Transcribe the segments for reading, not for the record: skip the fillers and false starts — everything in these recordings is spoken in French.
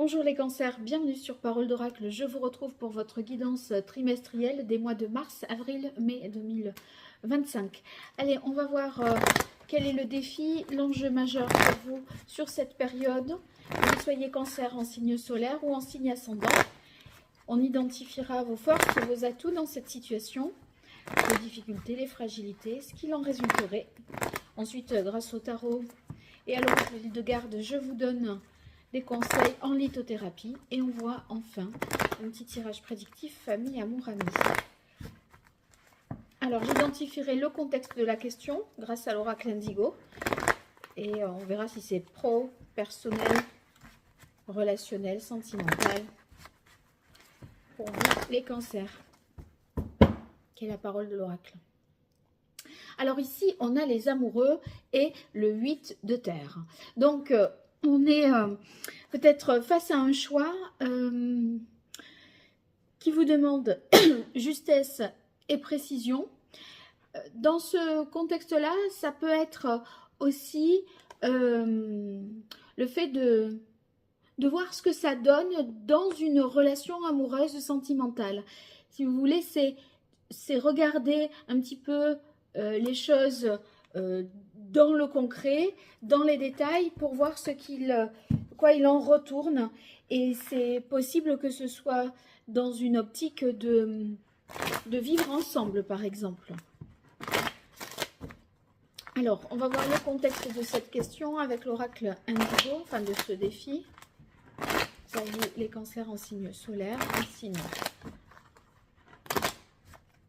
Bonjour les cancers, bienvenue sur Parole d'Oracle. Je vous retrouve pour votre guidance trimestrielle des mois de mars, avril, mai 2025. Allez, on va voir quel est le défi, l'enjeu majeur pour vous sur cette période. Que vous soyez cancer en signe solaire ou en signe ascendant. On identifiera vos forces et vos atouts dans cette situation, les difficultés, les fragilités, ce qu'il en résulterait. Ensuite, grâce au tarot et à l'oracle de garde, je vous donne des conseils en lithothérapie et on voit enfin un petit tirage prédictif famille, amour, amis. Alors j'identifierai le contexte de la question grâce à l'oracle indigo et on verra si c'est pro, personnel, relationnel, sentimental pour vous les cancers. Quelle est la parole de l'oracle? Alors ici on a les amoureux et le 8 de terre. Donc on est peut-être face à un choix qui vous demande justesse et précision. Dans ce contexte-là, ça peut être aussi le fait de voir ce que ça donne dans une relation amoureuse sentimentale. Si vous voulez, c'est regarder un petit peu les choses dans le concret, dans les détails, pour voir quoi il en retourne. Et c'est possible que ce soit dans une optique de vivre ensemble, par exemple. Alors, on va voir le contexte de cette question avec l'oracle indigo, enfin de ce défi. Pour vous, les cancers en signe solaire, en signe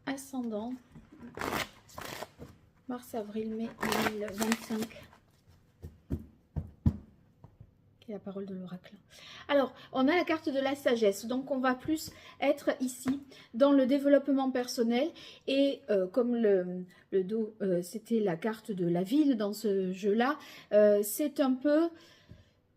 ascendant, mars, avril, mai 2025. Quelle est la parole de l'oracle? Alors, on a la carte de la sagesse, donc on va plus être ici dans le développement personnel. Et comme le dos, c'était la carte de la ville dans ce jeu-là, c'est un peu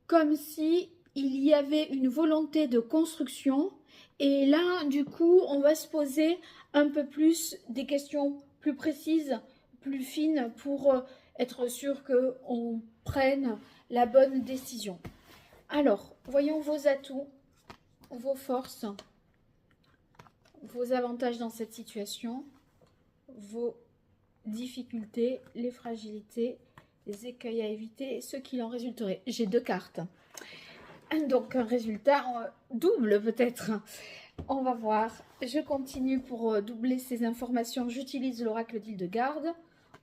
comme si il y avait une volonté de construction. Et là, du coup, on va se poser un peu plus des questions plus précises, plus fines, pour être sûr qu'on prenne la bonne décision. Alors, voyons vos atouts, vos forces, vos avantages dans cette situation, vos difficultés, les fragilités, les écueils à éviter, ce qu'il en résulterait. J'ai deux cartes. Donc, un résultat double peut-être. On va voir. Je continue pour doubler ces informations. J'utilise l'oracle d'Hildegarde.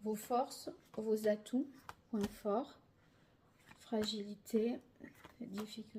Vos forces, vos atouts, points forts, fragilité, difficultés.